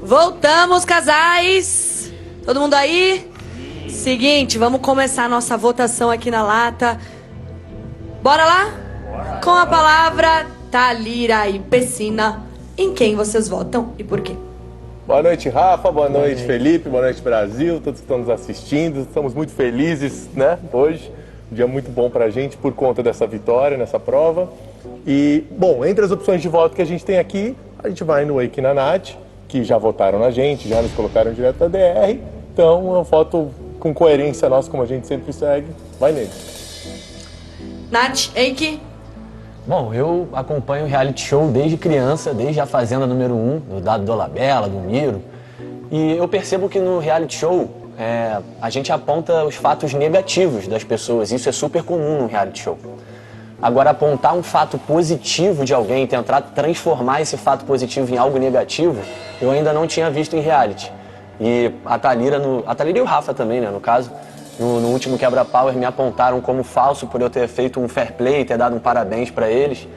Voltamos, casais! Todo mundo aí? Seguinte, vamos começar a nossa votação aqui na lata. Bora lá? Bora. Com a palavra Thalira e Pessina, em quem vocês votam e por quê? Boa noite, Rafa. Boa noite, Felipe. Boa noite, Brasil. Todos que estão nos assistindo. Estamos muito felizes, né? Hoje, um dia muito bom pra gente por conta dessa vitória nessa prova. E, bom, entre as opções de voto que a gente tem aqui, a gente vai no Eike e na Nath, que já votaram na gente, já nos colocaram direto da DR. Então, eu voto com coerência nossa, como a gente sempre segue. Vai nele. Nath, Eike? Bom, eu acompanho o reality show desde criança, desde a Fazenda número 1, do Dado Dolabella, do Miro. E eu percebo que no reality show, a gente aponta os fatos negativos das pessoas. Isso é super comum no reality show. Agora, apontar um fato positivo de alguém, tentar transformar esse fato positivo em algo negativo, eu ainda não tinha visto em reality. E a Thalira e o Rafa também, né, no caso, no último Quebra-Power me apontaram como falso por eu ter feito um fair play, ter dado um parabéns pra eles.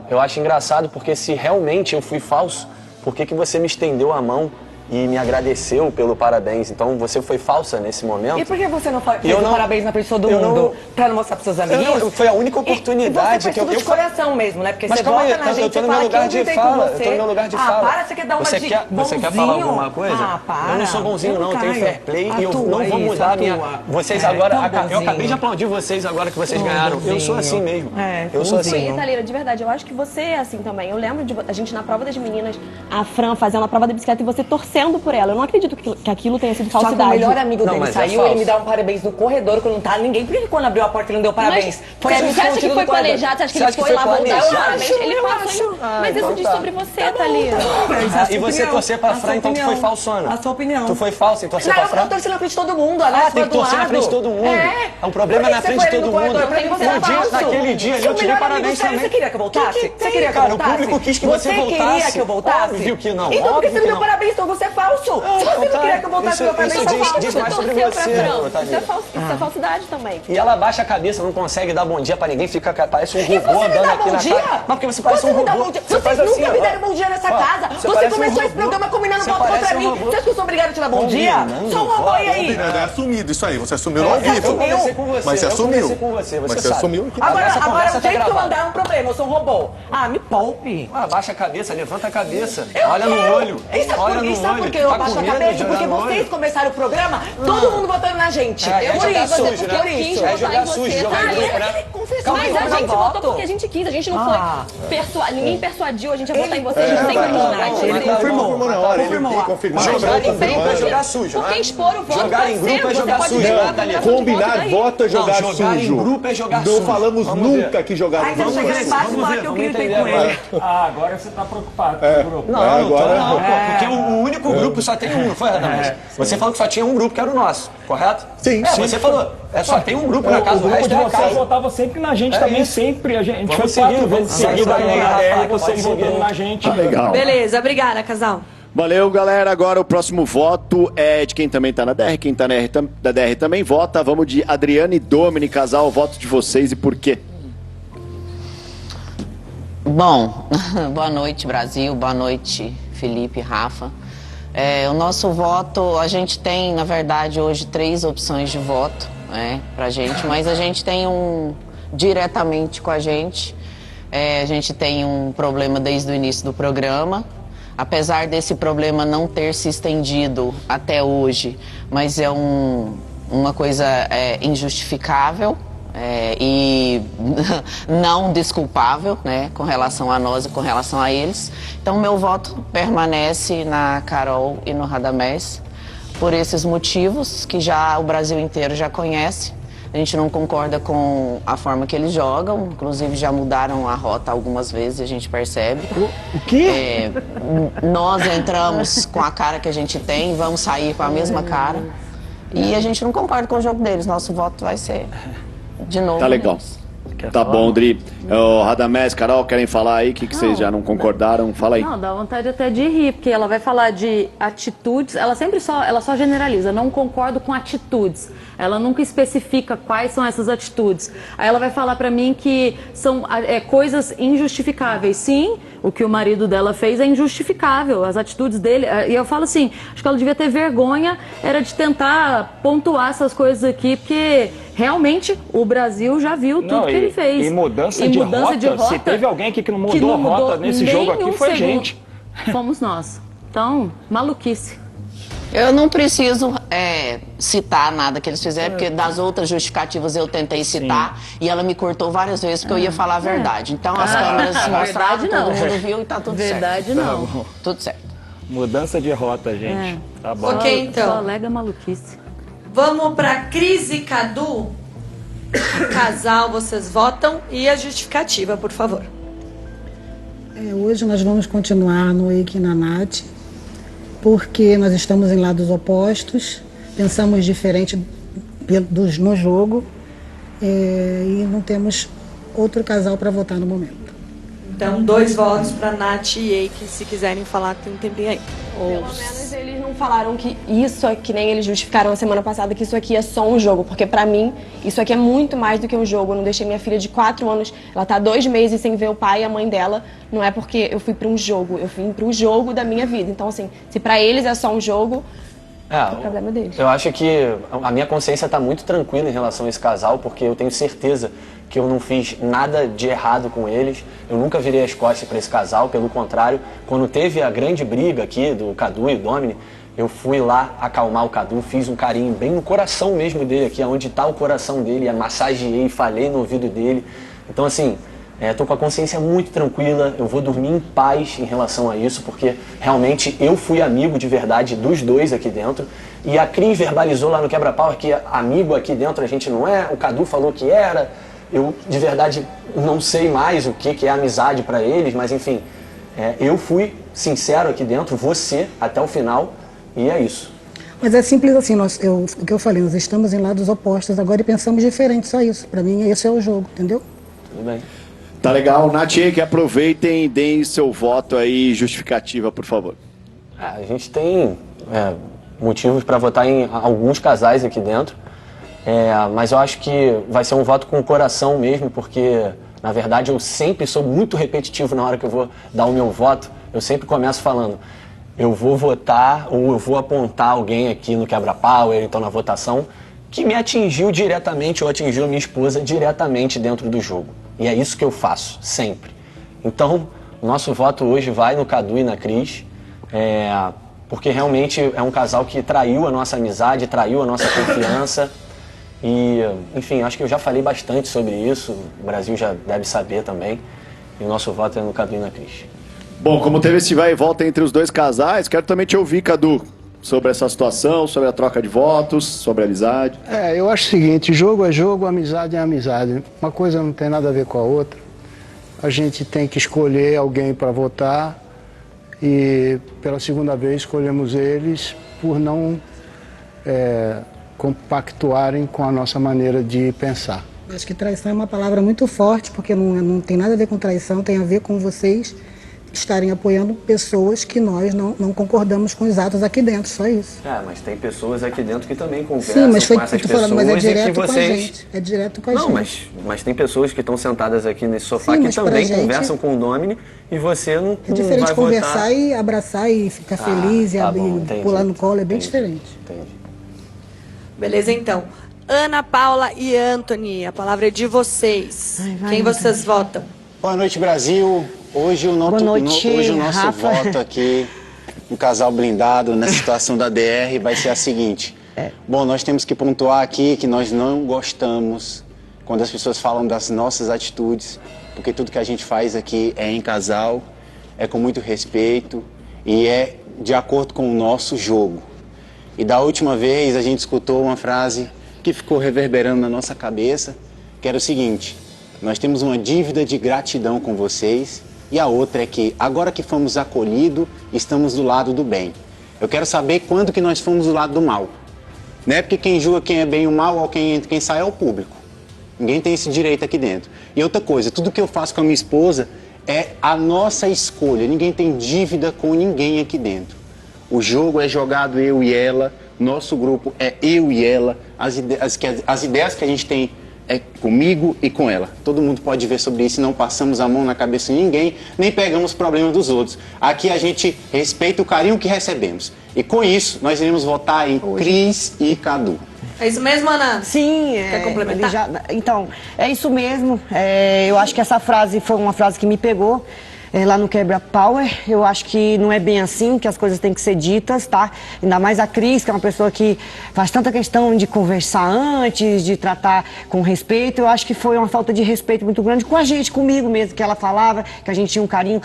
Eu acho engraçado porque se realmente eu fui falso, por que você me estendeu a mão e me agradeceu pelo parabéns? Então você foi falsa nesse momento. E por que você não fez o parabéns na frente de todo mundo? Pra não mostrar pros seus amiguinhos? Foi a única oportunidade que eu de coração mesmo, né? Porque mas você calma vota aí, na gente, eu tô você no meu fala lugar que eu de gritei com fala. você. Eu tô no meu lugar de fala. Para, você quer dar uma você quer falar alguma coisa? Para. Eu não sou bonzinho não, eu tenho fair play e eu não vou isso, mudar a minha... Vocês agora... Eu bonzinho. acabei de aplaudir vocês agora que vocês ganharam. Eu sou assim mesmo. Eu sou assim. E, Thalira, de verdade, eu acho que você é assim também. Eu lembro de a gente na prova das meninas, a Fran fazendo a prova da bicicleta e você torcendo por ela. Eu não acredito que aquilo tenha sido falsidade. Só que o melhor amigo Não, dele mas saiu, ele me dá um parabéns no corredor quando não tá ninguém. Por que quando abriu a porta ele não deu parabéns? Mas você acha que foi planejado? Você acha que ele foi lá voltar? Ele passou. Mas isso diz sobre você, Thalira. E você torcer pra Fran, então tu foi falsona. A sua opinião. Tu foi falsa em torcer pra Fran? Eu torci na frente de todo mundo. Tem que torcer na frente de todo mundo. O problema é na frente de todo mundo. Naquele dia eu tirei parabéns também. Você queria que eu voltasse? Você queria que eu voltasse? Cara, o público quis que você voltasse. Você queria que eu voltasse? Óbvio que não. Então por que você me deu parabéns? Então você é falso. Se você não queria que eu voltasse, meu parabéns, diz mais sobre você, Isso é falsidade também. E ela baixa a cabeça, não consegue dar bom dia pra ninguém, parece um robô andando aqui na casa. Mas porque você parece um robô. Vocês nunca me deram bom dia nessa casa. Você começou esse programa combinando voto contra mim. Você acha que eu sou obrigada a te dar bom dia? Só um robô aí. É assumido isso aí, você assumiu ao vivo. Mas você assumiu. Mas você assumiu aqui. Agora o jeito que eu andar é um problema, eu sou um robô. Me poupe. Abaixa a cabeça, levanta a cabeça. Olha no olho. E sabe por que eu abaixo a cabeça? Porque vocês começaram o programa, todo mundo votando na gente. É jogar sujo, né? É jogar sujo, jogar em grupo, né? Mas a gente votou porque a gente quis, a gente não foi ninguém persuadiu a gente a votar em você, a gente sempre votou na gente. Ele confirmou na hora, ele confirmou. Jogar em grupo é jogar sujo, porque expor o voto jogar em grupo é jogar sujo. Combinar voto é jogar sujo. Jogar em grupo é jogar sujo. Não falamos nunca que jogar sujo. Vamos ver, vamos entender. Agora você tá preocupado com o grupo. Não, porque o único grupo só tem um, não foi, Radamés? Você falou que só tinha um grupo, que era o nosso, correto? Sim. Você falou, só tem um grupo na casa, o resto é a você casa. votava sempre na gente também, isso. sempre. A gente foi Vamos 4 vezes seguir, seguida vamos na seguir, DR, Rafa, vocês pode votando seguir. na gente. Legal. Beleza, obrigada, casal. Valeu, galera. Agora o próximo voto é de quem também tá na DR. Quem tá da DR também vota. Vamos de Adriane e Domini, casal. O voto de vocês e por quê? Bom, boa noite, Brasil. Boa noite, Felipe, Rafa. O nosso voto, a gente tem, na verdade, hoje 3 opções de voto, pra gente, mas a gente tem diretamente com a gente tem um problema desde o início do programa. Apesar desse problema não ter se estendido até hoje, mas é uma coisa injustificável e não desculpável, né, com relação a nós e com relação a eles. Então, meu voto permanece na Carol e no Radamés por esses motivos que o Brasil inteiro já conhece. A gente não concorda com a forma que eles jogam, inclusive já mudaram a rota algumas vezes, a gente percebe. O quê? Nós entramos com a cara que a gente tem, vamos sair com a mesma cara. E a gente não concorda com o jogo deles, nosso voto vai ser de novo. Tá legal. Tá bom, Dri. Radamés, Carol, querem falar aí? O que vocês já não concordaram? Fala aí. Não, dá vontade até de rir, porque ela vai falar de atitudes, ela só generaliza, não concordo com atitudes. Ela nunca especifica quais são essas atitudes. Aí ela vai falar pra mim que são coisas injustificáveis. Sim, o que o marido dela fez é injustificável, as atitudes dele. E eu falo assim, acho que ela devia ter vergonha, era de tentar pontuar essas coisas aqui, porque realmente o Brasil já viu tudo que ele fez. E mudança de rota, se teve alguém aqui que não mudou rota nesse jogo aqui, foi a gente. Fomos nós. Então, maluquice. Eu não preciso citar nada que eles fizeram, porque das outras justificativas eu tentei citar e ela me cortou várias vezes porque eu ia falar a verdade. Então as câmeras mostraram, todo mundo viu e tá tudo certo. Verdade não. Tá tudo certo. Mudança de rota, gente. Tá bom. Ok, então. Só alega maluquice. Vamos pra Cris e Cadu. Casal, vocês votam e a justificativa, por favor. Hoje nós vamos continuar no Eike e na Nath, porque nós estamos em lados opostos, pensamos diferente no jogo e não temos outro casal para votar no momento. Então, 2 votos para Nath e Eike, se quiserem falar, tem um tempinho aí. Pelo menos eles não falaram que isso é que nem eles justificaram na semana passada, que isso aqui é só um jogo, porque pra mim isso aqui é muito mais do que um jogo. Eu não deixei minha filha de 4 anos, ela tá 2 meses sem ver o pai e a mãe dela, não é porque eu fui pra um jogo, eu fui pro jogo da minha vida. Então assim, se pra eles é só um jogo, é o problema deles. Eu acho que a minha consciência tá muito tranquila em relação a esse casal, porque eu tenho certeza que eu não fiz nada de errado com eles, eu nunca virei as costas para esse casal, pelo contrário, quando teve a grande briga aqui do Cadu e o Domini, eu fui lá acalmar o Cadu, fiz um carinho bem no coração mesmo dele, aqui onde está o coração dele, massageei, falei no ouvido dele. Então assim, tô com a consciência muito tranquila, eu vou dormir em paz em relação a isso, porque realmente eu fui amigo de verdade dos dois aqui dentro, e a Cris verbalizou lá no Quebra-Pau que amigo aqui dentro a gente não é, o Cadu falou que era. Eu, de verdade, não sei mais o que é amizade para eles, mas enfim, eu fui sincero aqui dentro, você, até o final, e é isso. Mas é simples assim, o que eu falei, nós estamos em lados opostos agora e pensamos diferente, só isso. Para mim, esse é o jogo, entendeu? Tudo bem. Tá legal. Nath, que aproveitem e deem seu voto aí, justificativa, por favor. A gente tem motivos para votar em alguns casais aqui dentro. Mas eu acho que vai ser um voto com o coração mesmo, porque, na verdade, eu sempre sou muito repetitivo na hora que eu vou dar o meu voto. Eu sempre começo falando, eu vou votar ou eu vou apontar alguém aqui no Quebra-Pau, ou então na votação, que me atingiu diretamente ou atingiu a minha esposa diretamente dentro do jogo. E é isso que eu faço, sempre. Então, o nosso voto hoje vai no Cadu e na Cris, porque realmente é um casal que traiu a nossa amizade, traiu a nossa confiança. E, enfim, acho que eu já falei bastante sobre isso, o Brasil já deve saber também, e o nosso voto é no Cadu e na Cris. Bom, como teve esse vai e volta entre os dois casais, quero também te ouvir, Cadu, sobre essa situação, sobre a troca de votos, sobre a amizade. Eu acho o seguinte, jogo é jogo, amizade é amizade. Uma coisa não tem nada a ver com a outra. A gente tem que escolher alguém para votar e pela segunda vez escolhemos eles por não compactuarem com a nossa maneira de pensar. Acho que traição é uma palavra muito forte, porque não tem nada a ver com traição, tem a ver com vocês estarem apoiando pessoas que nós não concordamos com os atos aqui dentro, só isso. Mas tem pessoas aqui dentro que também conversam com essas pessoas, falando, mas é direto com a gente. É direto com a gente. Mas tem pessoas que estão sentadas aqui nesse sofá que também conversam com o Domini e você não É diferente vai conversar votar. E abraçar e ficar feliz e pular no colo, é bem diferente. Entendi. Beleza, então. Ana Paula e Anthony, a palavra é de vocês. Quem vocês votam? Boa noite, Brasil. Hoje o nosso voto aqui, no casal blindado, na situação da DR, vai ser a seguinte. Bom, nós temos que pontuar aqui que nós não gostamos quando as pessoas falam das nossas atitudes, porque tudo que a gente faz aqui é em casal, é com muito respeito e é de acordo com o nosso jogo. E da última vez a gente escutou uma frase que ficou reverberando na nossa cabeça, que era o seguinte: nós temos uma dívida de gratidão com vocês, e a outra é que agora que fomos acolhidos, estamos do lado do bem. Eu quero saber quando que nós fomos do lado do mal. Não é porque quem julga quem é bem ou mal ou quem sai é o público. Ninguém tem esse direito aqui dentro. E outra coisa, tudo que eu faço com a minha esposa é a nossa escolha. Ninguém tem dívida com ninguém aqui dentro. O jogo é jogado eu e ela, nosso grupo é eu e ela, as ideias que a gente tem é comigo e com ela. Todo mundo pode ver sobre isso, não passamos a mão na cabeça de ninguém, nem pegamos problemas dos outros. Aqui a gente respeita o carinho que recebemos. E com isso, nós iremos votar em Cris e Cadu. É isso mesmo, Ana? Sim. Quer complementar? Então, é isso mesmo. Eu acho que essa frase foi uma frase que me pegou. Lá no Quebra Power, eu acho que não é bem assim, que as coisas têm que ser ditas, tá? Ainda mais a Cris, que é uma pessoa que faz tanta questão de conversar antes, de tratar com respeito. Eu acho que foi uma falta de respeito muito grande com a gente, comigo mesmo, que ela falava, que a gente tinha um carinho.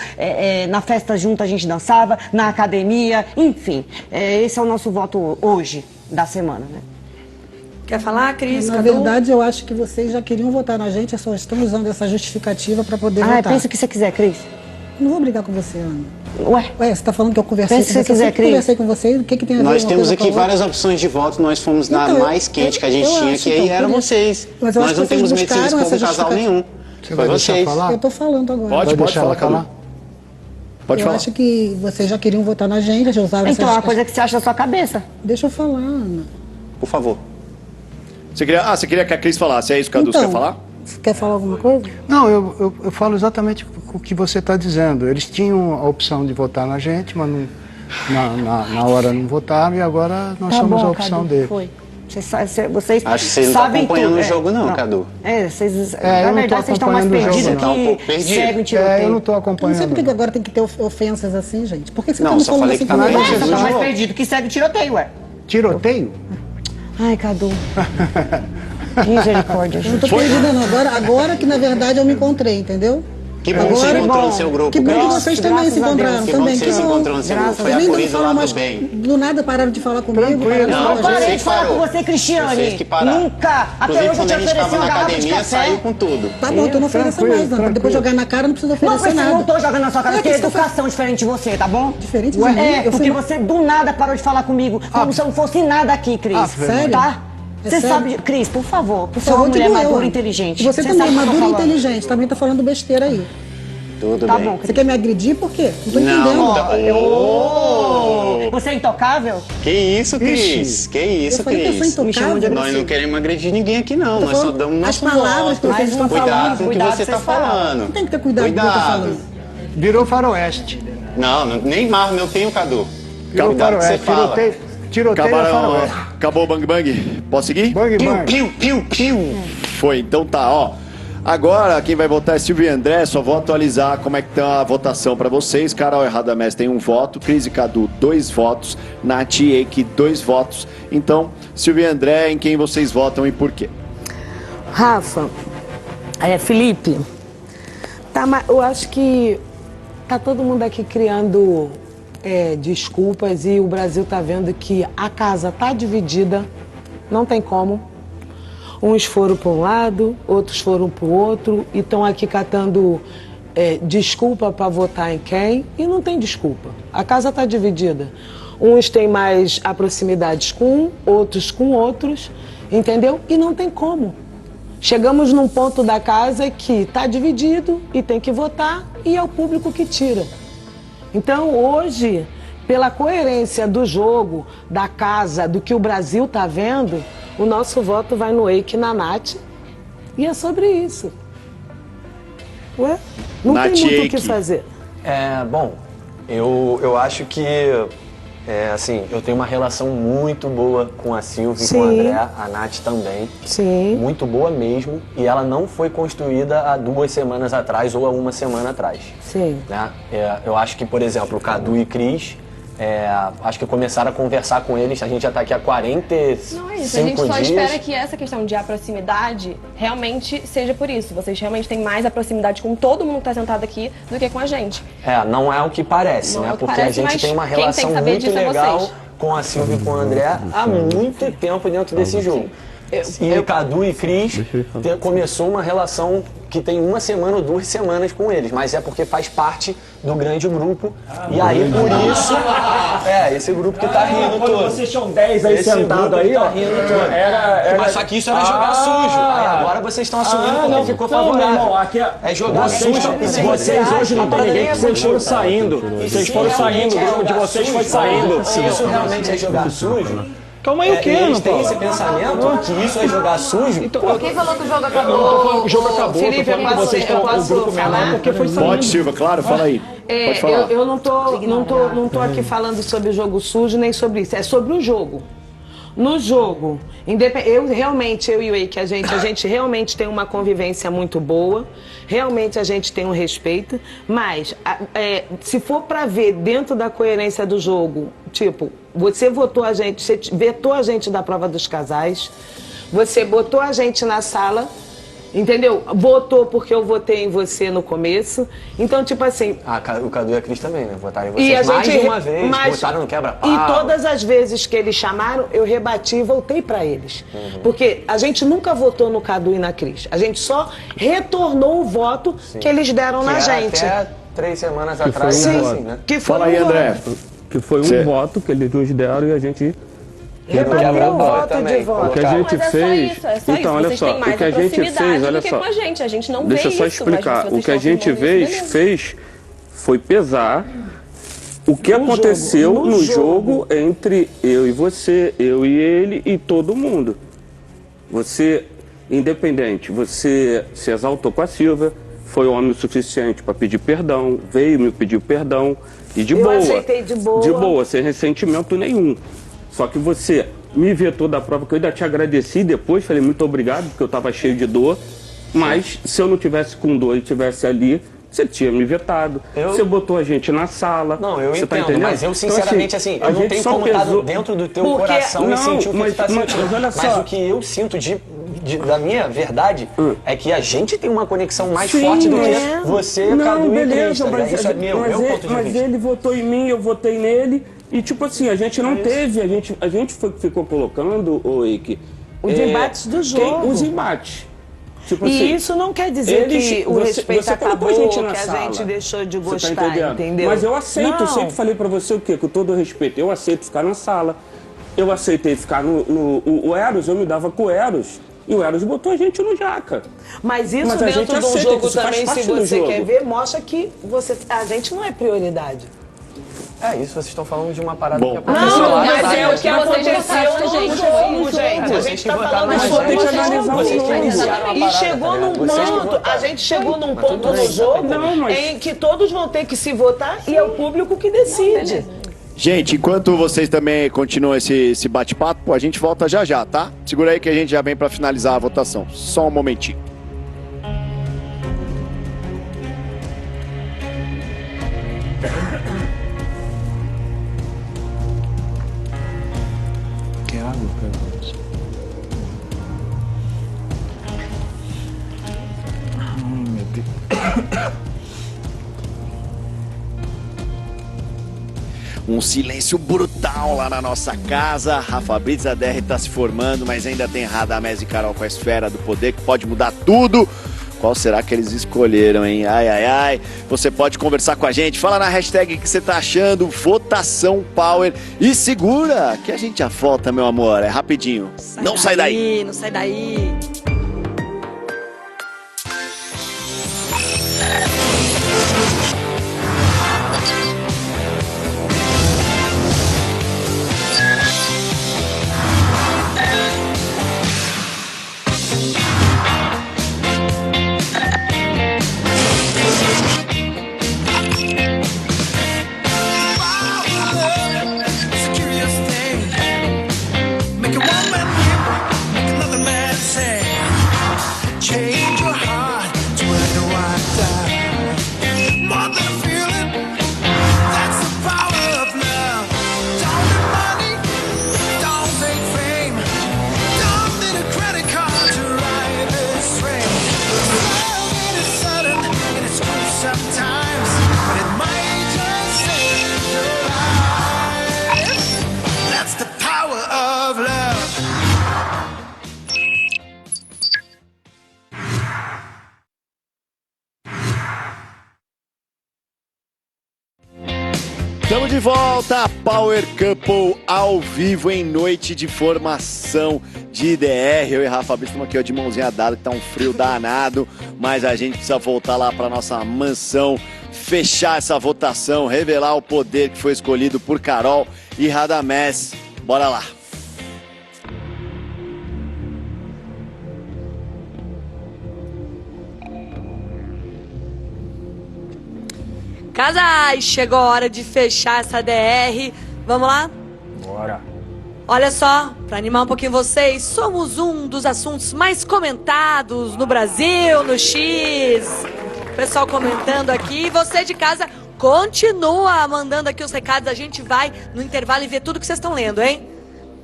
Na festa junto a gente dançava, na academia, enfim. Esse é o nosso voto hoje, da semana, né? Quer falar, Cris? Na verdade, eu acho que vocês já queriam votar na gente, só estão usando essa justificativa para poder votar. Pensa o que você quiser, Cris. Não vou brigar com você, Ana. Ué, você está falando que eu conversei com você. Se quiser, Cris. Conversei com você, o que tem a ver Nós uma temos coisa aqui com a várias opções de voto, nós fomos na Então, mais quente que a gente tinha, que aí eram vocês. Mas eu acho Nós não que vocês temos medo de se buscaram expor com essa casal nenhum. Foi vocês. Eu tô falando agora. Pode falar, Cadu. Pode eu falar. acho que vocês já queriam votar na gente, já usaram Então, é uma coisa que você acha da sua cabeça. Deixa eu falar, Ana. Por favor. Você queria que a Cris falasse, é isso, Cadu? Então, você quer falar? Você quer falar alguma coisa? Não, eu falo exatamente o que você está dizendo. Eles tinham a opção de votar na gente, mas não, na hora não votaram e agora nós somos a opção Cadu, deles. Foi. Vocês Acho que vocês não estão acompanhando o jogo, não, Cadu. Vocês, eu na não verdade, tô vocês estão mais acompanhando o perdidos jogo, que cego em tiroteio. eu não estou Eu acompanhando. não sei por que agora tem que ter ofensas assim, gente. Por que você Não, tá me só falando falei assim que tá também? mais Você tá mais perdido que segue tiroteio, ué. Tiroteio? Ai, Cadu. Misericórdia, Eu não gente. tô perdida, não. Agora que, na verdade, eu me encontrei, entendeu? Que bom que você encontrou no seu grupo. Que bom que Graças- vocês também se encontraram. Que bom também. que vocês se encontraram no seu grupo. Foi Vocês a nem corrida falam lá mais. do bem. Do nada pararam de falar comigo. pararam de Não, falar com a Parei gente. de falar com você, Vocês Cristiane. que pararam. Nunca. Até Inclusive, hoje eu quando te a gente ofereci estava uma na garrafa de academia, café. saiu com tudo. Tá bom, tu não oferece mais, não. Depois jogar na cara, não precisa Não, oferecer mas eu nada. não tô jogando na sua cara, É porque que é você tá- educação diferente de você, tá bom? Diferente de Ué, mim? É, Eu porque fui- você do nada parou de falar comigo, como se eu não fosse nada aqui, Cris. sério? Tá? É Você sério? sabe, Cris, por favor, Por você é uma favor, te mulher doeu, madura e Ana. inteligente. Você Você também é sabe o que eu tô madura e falando. inteligente. Também tá falando besteira aí. Tudo Tá bem. bom, Você quer me agredir por quê? Não tô Não, entendendo. tá- Você é intocável? Que isso, Cris? Que isso, Eu falei que eu sou Cris? intocável. Me chamam de Nós não queremos agredir ninguém aqui, não. Tô Nós só falando damos as nosso palavras que voto. vocês estão Cuidado falando. com o que Cuidado você que está vocês falam. falando. Não tem que ter cuidado com o que eu tô Cuidado. falando. Virou faroeste. Não, nem marro eu tenho, Cadu. Virou Cuidado que você faroeste. fala. Tiroteio é Acabaram, faroeste. acabou o Bang Bang? Posso seguir? Bang Piu, bang. piu, piu, piu. Foi, então tá, ó. Agora quem vai votar é Silvio e André, só vou atualizar como é que tá a votação pra vocês. Carol e Radamés tem 1 voto, Cris e Cadu 2 votos, Nath e Eike 2 votos. Então, Silvio e André, em quem vocês votam e por quê? Rafa, Felipe, eu acho que tá todo mundo aqui criando desculpas e o Brasil tá vendo que a casa tá dividida, não tem como. Uns foram para um lado, outros foram para o outro e estão aqui catando desculpa para votar em quem e não tem desculpa. A casa está dividida. Uns têm mais proximidades com um, outros com outros, entendeu? E não tem como. Chegamos num ponto da casa que está dividido e tem que votar e é o público que tira. Então hoje, pela coerência do jogo, da casa, do que o Brasil está vendo, o nosso voto vai no Eike e na Nath. E é sobre isso. Ué? Não Nath tem muito o Eike. que fazer. Bom, eu acho que, assim, eu tenho uma relação muito boa com a Silvia e com a Sim. André, a Nath também. Sim. Muito boa mesmo. E ela não foi construída há 2 semanas atrás ou há 1 semana atrás. Sim. Né? Eu acho que, por exemplo, o Cadu e Cris, acho que começaram a conversar com eles, a gente já está aqui há 45 Não é isso, a gente só dias. espera que essa questão de proximidade realmente seja por isso. Vocês realmente têm mais a proximidade com todo mundo que está sentado aqui do que com a gente. Não é o que parece, Não né? é o que Porque parece, a gente mas tem uma quem tem que relação saber muito disso é legal vocês. com a Silvia e com o André há muito tempo dentro desse jogo. E Cadu e Cris começou uma relação que tem 1 semana ou 2 semanas com eles, mas é porque faz parte do grande grupo. E aí, por isso, esse grupo que tá rindo quando todo. vocês tinham 10 aí sentados aí, ó. Tá rindo todo. Mas só que isso era jogar sujo. Aí agora vocês estão assumindo como ficou favorável. Não, meu irmão, aqui é jogar sujo. Vocês hoje não tem ninguém que vocês foram saindo. Vocês foram saindo, o grupo de vocês foi saindo. Se isso realmente é jogar sujo... Calma aí, o quê, eles têm esse pensamento que isso é jogar sujo. Então, quem falou que o jogo acabou? O jogo acabou, Felipe, eu posso falar? Porque foi Pode, Silva, claro, fala aí. Pode falar. Eu não tô aqui falando sobre o jogo sujo nem sobre isso. É sobre o jogo. No jogo, eu e o Eike, a gente realmente tem uma convivência muito boa, realmente a gente tem um respeito, mas se for pra ver dentro da coerência do jogo, tipo, você vetou a gente da prova dos casais, você botou a gente na sala, entendeu? Votou porque eu votei em você no começo. Então, tipo assim... o Cadu e a Cris também, né? Votaram em vocês mais de uma vez, votaram no quebra-pau. E todas as vezes que eles chamaram, eu rebati e voltei pra eles. Porque a gente nunca votou no Cadu e na Cris. A gente só retornou o voto que eles deram na gente. Até 3 semanas atrás, sim, né? Que foi Fala aí, André. Que foi um voto que eles nos deram e a gente... O que a gente fez. Então, olha só, o que a gente fez, olha só. A gente não deixa eu só explicar. O que a gente fez foi pesar o que aconteceu no jogo entre eu e você, eu e ele e todo mundo. Você, independente, você se exaltou com a Silvia, foi homem o suficiente para pedir perdão, veio me pedir perdão e de boa. Eu aceitei de boa. De boa, sem ressentimento nenhum. Só que você me vetou da prova, que eu ainda te agradeci depois, falei muito obrigado, porque eu estava cheio de dor. Mas se eu não tivesse com dor e estivesse ali, você tinha me vetado. Você botou a gente na sala. Não, eu entendo, tá mas eu sinceramente, então, eu não tenho como estar dentro do teu coração e sentir o que tu tá sentindo. Mas o que eu sinto da minha verdade é que a gente tem uma conexão mais forte do que você, Cadu e Cris. Isso é meu ponto de vista. Mas ele votou em mim, eu votei nele. E tipo assim, a gente não teve, a gente ficou colocando, Eike, os embates do jogo. Os embates. Tipo e assim, isso não quer dizer que o respeito acabou, que a gente deixou de gostar, tá entendeu? Mas eu aceito, eu sempre falei pra você o quê? Com todo respeito, eu aceito ficar na sala. Eu aceitei ficar o Eros, eu me dava com o Eros. E o Eros botou a gente no jaca. Mas isso dentro de um jogo também, se você quer ver, mostra que a gente não é prioridade. É isso, vocês estão falando de uma parada que aconteceu lá. Não, mas é o que aconteceu no jogo, gente. A gente tá falando de jogo. E chegou num ponto, a gente chegou num ponto no jogo em que todos vão ter que se votar e é o público que decide. Gente, enquanto vocês também continuam esse bate-papo, a gente volta já, tá? Segura aí que a gente já vem pra finalizar a votação. Só um momentinho. Um silêncio brutal lá na nossa casa. Rafa Brits, a DR tá se formando, mas ainda tem Radamés e Carol com a esfera do poder, que pode mudar tudo. Qual será que eles escolheram, hein? Ai, ai, ai. Você pode conversar com a gente. Fala na hashtag o que você tá achando. Votação Power. E segura, que a gente já volta, meu amor. É rapidinho. Não sai daí. Não sai daí. Make another man say Estamos de volta, Power Couple ao vivo em noite de formação de IDR. Eu e Rafa Brito estamos aqui ó, de mãozinha dada, que tá um frio danado, mas a gente precisa voltar lá para nossa mansão, fechar essa votação, revelar o poder que foi escolhido por Carol e Radamés. Bora lá. Casais, chegou a hora de fechar essa DR. Vamos lá? Bora. Olha só, para animar um pouquinho vocês, somos um dos assuntos mais comentados no Brasil, no X. O pessoal comentando aqui. Você de casa, continua mandando aqui os recados. A gente vai no intervalo e ver tudo que vocês estão lendo, hein?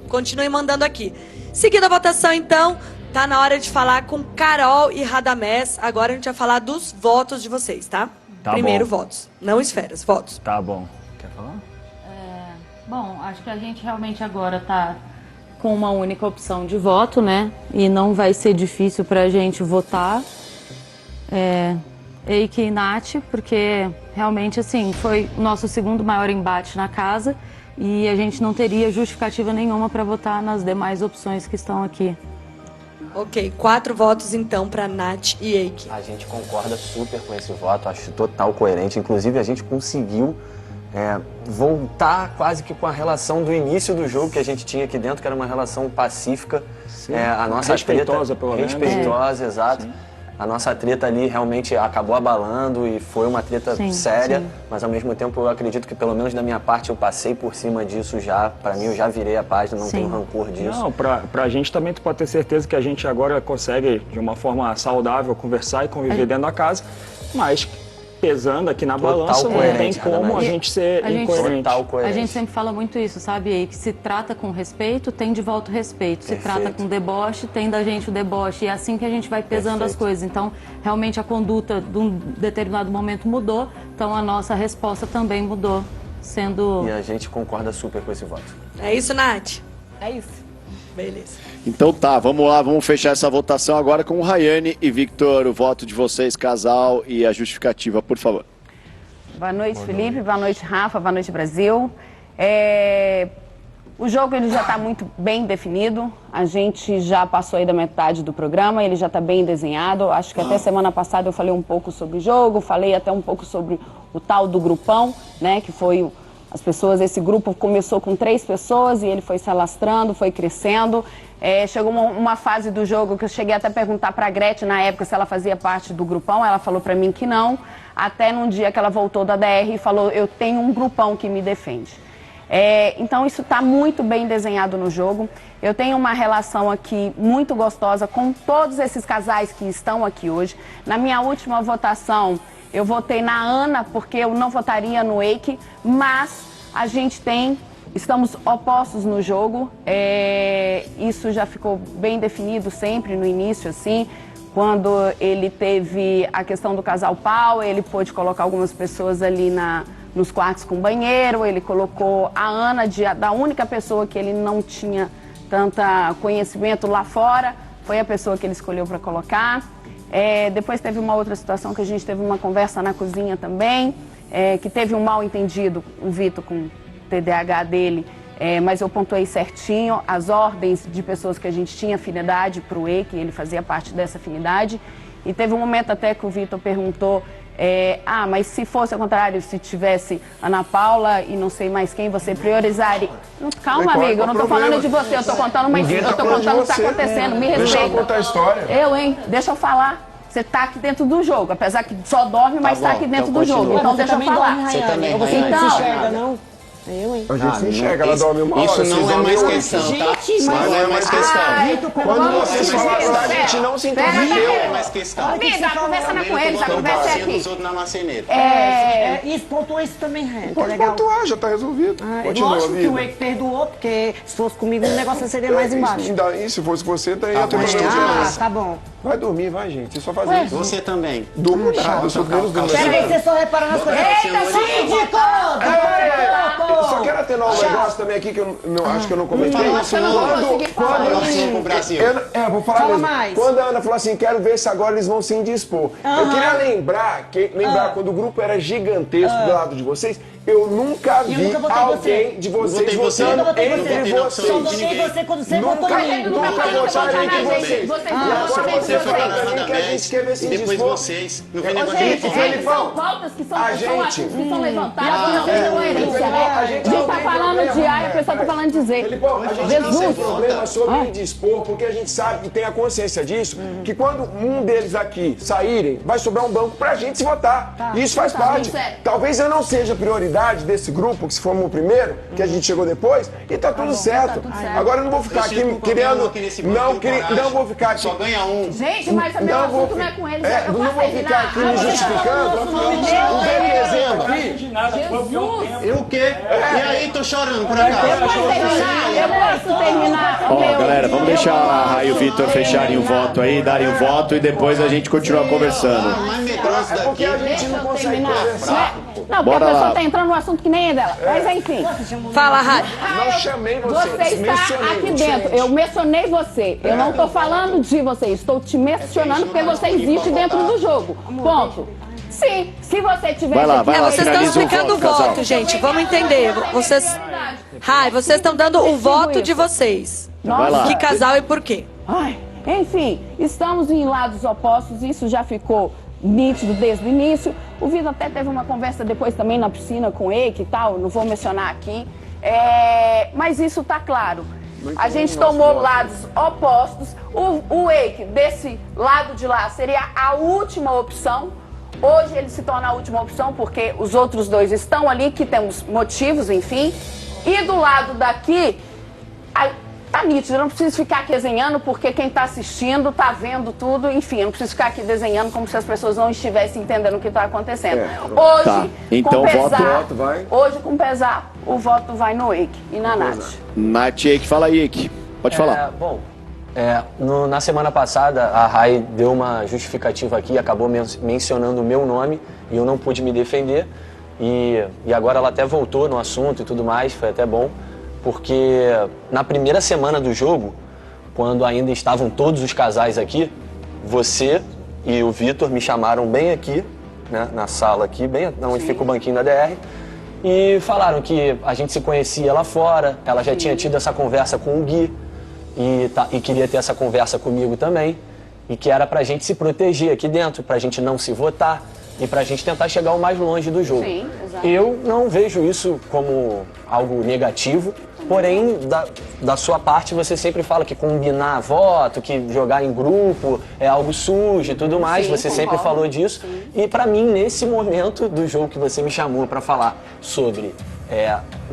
Continue mandando aqui. Seguindo a votação, então, tá na hora de falar com Carol e Radamés. Agora a gente vai falar dos votos de vocês, tá? Tá Primeiro, bom. votos. Não esferas, votos. Tá bom. Quer falar? Bom, acho que a gente realmente agora tá com uma única opção de voto, né? E não vai ser difícil pra gente votar. Eike e Nath, porque realmente, assim, foi o nosso segundo maior embate na casa e a gente não teria justificativa nenhuma para votar nas demais opções que estão aqui. Ok, 4 votos então para Nath e Eike. A gente concorda super com esse voto, acho total coerente. Inclusive, a gente conseguiu voltar quase que com a relação do início do jogo que a gente tinha aqui dentro, que era uma relação pacífica. A nossa respeitosa, pelo menos. Respeitosa, exato. Sim. A nossa treta ali realmente acabou abalando e foi uma treta séria, mas ao mesmo tempo eu acredito que pelo menos da minha parte eu passei por cima disso já. Pra mim eu já virei a página, não tenho rancor disso. Não, pra gente também tu pode ter certeza que a gente agora consegue de uma forma saudável conversar e conviver dentro da casa, mas pesando aqui na balança, não tem como a gente ser incoerente. A gente sempre fala muito isso, sabe? E que se trata com respeito, tem de volta o respeito. Se trata com deboche, tem da gente o deboche. E é assim que a gente vai pesando as coisas. Então, realmente a conduta de um determinado momento mudou, então a nossa resposta também mudou, sendo... E a gente concorda super com esse voto. É isso, Nath? É isso. Beleza. Então tá, vamos lá, vamos fechar essa votação agora com o Rayane e Victor, o voto de vocês, casal, e a justificativa, por favor. Boa noite, Felipe, boa noite, Rafa, boa noite, Brasil. O jogo ele já está muito bem definido, a gente já passou aí da metade do programa, ele já está bem desenhado. Acho que até semana passada eu falei um pouco sobre o jogo, falei até um pouco sobre o tal do grupão, né, que foi... As pessoas, esse grupo começou com 3 pessoas e ele foi se alastrando, foi crescendo. Chegou uma fase do jogo que eu cheguei até a perguntar para a Gretchen na época se ela fazia parte do grupão. Ela falou para mim que não. Até num dia que ela voltou da DR e falou, eu tenho um grupão que me defende. Então isso está muito bem desenhado no jogo. Eu tenho uma relação aqui muito gostosa com todos esses casais que estão aqui hoje. Na minha última votação... Eu votei na Ana, porque eu não votaria no Eike, mas a gente estamos opostos no jogo, isso já ficou bem definido sempre no início, assim, quando ele teve a questão do casal Power, ele pôde colocar algumas pessoas ali nos quartos com banheiro, ele colocou a Ana, da única pessoa que ele não tinha tanta conhecimento lá fora, foi a pessoa que ele escolheu para colocar. Depois teve uma outra situação que a gente teve uma conversa na cozinha também, que teve um mal entendido, o Vitor com o TDAH dele, mas eu pontuei certinho as ordens de pessoas que a gente tinha afinidade para o Eike, ele fazia parte dessa afinidade. E teve um momento até que o Vitor perguntou, mas se fosse ao contrário, se tivesse Ana Paula e não sei mais quem, você priorizaria? Calma, amigo, eu não estou falando de você, eu estou contando o que está acontecendo, me respeita. Deixa eu contar a história. Deixa eu falar. Você está aqui dentro do jogo, apesar que só dorme, mas está aqui dentro do jogo. Então deixa eu falar. Você também, você não se enxerga, não? Eu, hein? A gente se enxerga, ela dorme uma hora. Isso não é mais questão, tá? Gente, mas não é mais questão. Quando vocês falaram da gente não se entendeu. Não é mais questão. Amiga, conversa com eles, a conversa é aqui. Os outros na maceneira. Isso, pontua isso também, Pode pontuar, já tá resolvido. Continua, lógico que vida. o Eike perdoou, porque se fosse comigo o negócio seria mais embaixo. E se fosse você, daí ia ter problema. Tá bom. Vai dormir, vai, gente. Você só faz isso. Você também. Durmo nada, eu sou menos do meu. Peraí, você só repara nas coisas. Eita, síndico! Eu só quero terminar um negócio também aqui que eu acho que eu não comentei. Vou falar mesmo. Quando a Ana falou assim, quero ver se agora eles vão se indispor. Eu queria lembrar quando o grupo era gigantesco do lado de vocês, eu nunca vi alguém de vocês votando entre vocês. Só votei você quando você votou em mim. Nunca votaram entre vocês. Você foi para a Ana Messi e depois vocês. No fim, são pautas que são assuntos que são levantados. Não tem coerência, né? A gente tá falando de A e a pessoa tá falando de Z. A gente não tem problema sobre indispor, porque a gente sabe que tem a consciência disso, que quando um deles aqui saírem, vai sobrar um banco pra gente se votar. E isso faz parte. Talvez eu não seja prioridade desse grupo, que se formou primeiro, que a gente chegou depois, e tá tudo certo. Agora eu não vou ficar aqui querendo... Não vou ficar aqui... Só ganha um. Gente, mas também o assunto não é com eles. Não vou ficar aqui me justificando. Um bem exemplo aqui. Eu o quê? E aí, tô chorando por acaso. Eu posso terminar. Ó, galera, vamos deixar a Rai e o Vitor fecharem o voto aí, darem o voto e depois a gente continua conversando. É porque a gente não consegue conversar. Não, porque a pessoa tá entrando num assunto que nem é dela. Mas enfim. Fala, Rai. Não chamei você. Você está aqui dentro. Eu mencionei você. Eu não tô falando de você. Estou te mencionando porque você existe dentro do jogo. Ponto. Sim, se você tiver... Vai lá, vocês estão explicando o voto, gente. Vamos entender. Vocês estão dando o voto de vocês. Que casal e por quê? Ai, enfim, estamos em lados opostos. Isso já ficou nítido desde o início. O Vitor até teve uma conversa depois também na piscina com o Eike e tal. Não vou mencionar aqui. Mas isso tá claro. A gente tomou lados opostos. O Eike, desse lado de lá, seria a última opção. Hoje ele se torna a última opção porque os outros dois estão ali, que temos motivos, enfim. E do lado daqui, tá nítido, eu não preciso ficar aqui desenhando porque quem tá assistindo tá vendo tudo, enfim, eu não preciso ficar aqui desenhando como se as pessoas não estivessem entendendo o que tá acontecendo. Hoje, tá. Então, com pesar, voto vai. Hoje, com pesar, o voto vai no Eike e na Nath. Nath, Eike, fala aí, Eike. Pode falar. Bom, na semana passada, a Rai deu uma justificativa aqui, acabou mencionando o meu nome e eu não pude me defender. E agora ela até voltou no assunto e tudo mais, foi até bom, porque na primeira semana do jogo, quando ainda estavam todos os casais aqui, você e o Vitor me chamaram bem aqui, né, na sala aqui, bem onde fica o banquinho da DR, e falaram que a gente se conhecia lá fora, ela já tinha tido essa conversa com o Gui, e queria ter essa conversa comigo também, e que era pra gente se proteger aqui dentro, pra gente não se votar e pra gente tentar chegar o mais longe do jogo. Sim, exato. Eu não vejo isso como algo negativo, porém, da sua parte, você sempre fala que combinar voto, que jogar em grupo é algo sujo e tudo mais, você sempre falou disso. Sim. E pra mim, nesse momento do jogo que você me chamou pra falar sobre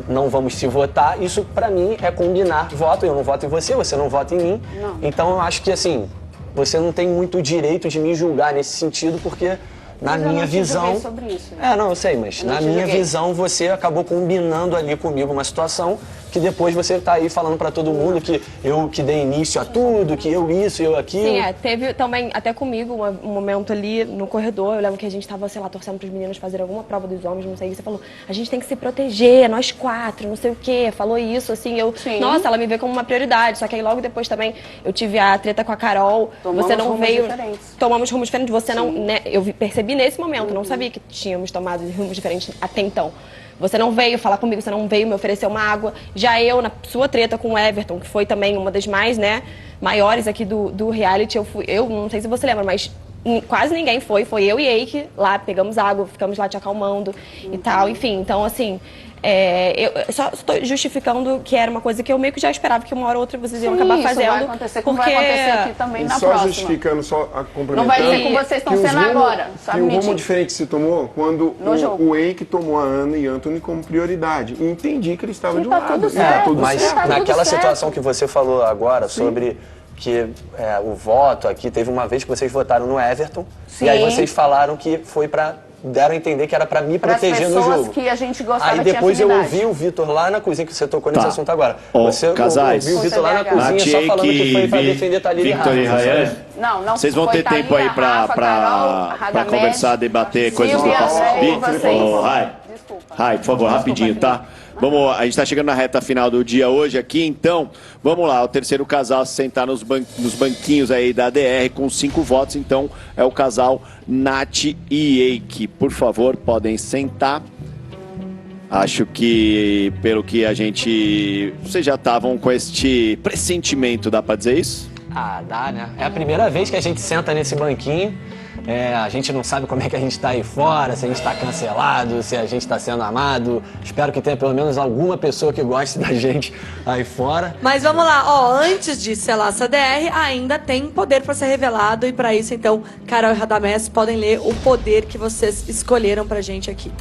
não vamos se votar, isso pra mim é combinar voto, eu não voto em você, você não vota em mim. Não. Então eu acho que assim, você não tem muito direito de me julgar nesse sentido, porque na minha visão... Sobre isso, né? Não, eu sei, mas na minha visão você acabou combinando ali comigo uma situação que depois você tá aí falando pra todo mundo que eu que dei início a tudo, que eu isso, eu aquilo. Sim, teve também, até comigo, um momento ali no corredor, eu lembro que a gente tava, sei lá, torcendo pros meninos fazerem alguma prova dos homens, não sei, e você falou, a gente tem que se proteger, nós quatro, não sei o quê, falou isso, assim, nossa, ela me vê como uma prioridade, só que aí logo depois também eu tive a treta com a Carol, você não veio... Tomamos rumos diferentes, você não, né, eu percebi nesse momento, não sabia que tínhamos tomado rumos diferentes até então. Você não veio falar comigo, você não veio me oferecer uma água. Já eu, na sua treta com o Everton, que foi também uma das mais, né, maiores aqui do reality, eu não sei se você lembra, mas quase ninguém foi eu e Eike lá, pegamos água, ficamos lá te acalmando e tal, enfim. Então, assim, eu só estou justificando que era uma coisa que eu meio que já esperava que uma hora ou outra vocês iam acabar fazendo. Vai acontecer, como vai acontecer aqui também na só próxima. Justificando, só complementando. Não vai ser como vocês estão sendo agora. E o rumo diferente que se tomou quando o Eike tomou a Ana e Anthony como prioridade. E entendi que eles estavam de um lado. Mas naquela situação que você falou agora sobre que o voto aqui, teve uma vez que vocês votaram no Everton, e aí vocês falaram que foi deram a entender que era pra me proteger no jogo. Que a gente gostava. Aí depois eu ouvi o Vitor lá na cozinha, que você tocou nesse assunto agora. Casais, ouvi o Vitor lá na cozinha só falando que foi pra defender Thalita e Rafa. Não, vocês vão ter tempo aí pra conversar, debater coisas do passado. Rai, por favor, rapidinho, tá? Vamos, a gente tá chegando na reta final do dia hoje aqui, então vamos lá, o terceiro casal a se sentar nos banquinhos aí da DR com 5 votos, então é o casal Nath e Eike. Por favor, podem sentar. Acho que, pelo que a gente... Vocês já estavam com este pressentimento, dá pra dizer isso? Ah, dá, né? É a primeira vez que a gente senta nesse banquinho. A gente não sabe como é que a gente tá aí fora, se a gente tá cancelado, se a gente tá sendo amado. Espero que tenha pelo menos alguma pessoa que goste da gente aí fora. Mas vamos lá, ó, antes de selar essa DR, ainda tem poder pra ser revelado. E pra isso, então, Carol e Radamés podem ler o poder que vocês escolheram pra gente aqui.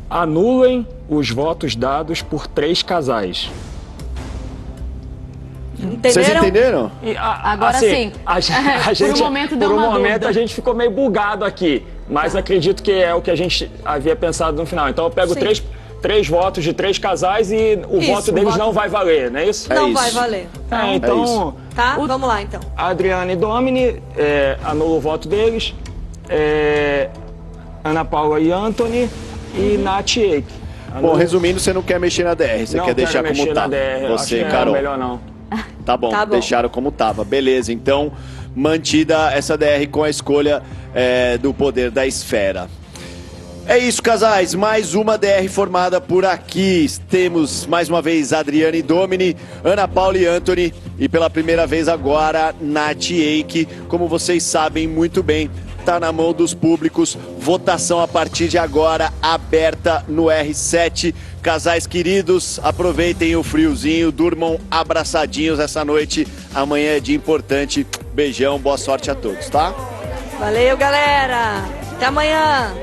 Anulem os votos dados por 3 casais. Entenderam? Vocês entenderam? Agora assim, sim. A gente, Por um momento deu uma dúvida. A gente ficou meio bugado aqui, mas acredito que é o que a gente havia pensado no final. Então eu pego três votos de 3 casais e o voto deles não vai valer, não é isso? Não vai valer. Então, tá, vamos lá então. Adriana e Domini, anula o voto deles. Ana Paula e Anthony e Nath e Eike. Bom, resumindo, você não quer mexer na DR, você quer deixar como tá. Você, Carol. Melhor não. Tá bom, deixaram como tava. Beleza, então mantida essa DR com a escolha do poder da esfera. É isso, casais. Mais uma DR formada por aqui. Temos mais uma vez Adriana e Domini, Ana Paula e Anthony. E pela primeira vez agora, Nath e Eike. Como vocês sabem muito bem, tá na mão dos públicos. Votação a partir de agora, aberta no R7. Casais queridos, aproveitem o friozinho, durmam abraçadinhos essa noite. Amanhã é dia importante. Beijão, boa sorte a todos, tá? Valeu, galera. Até amanhã.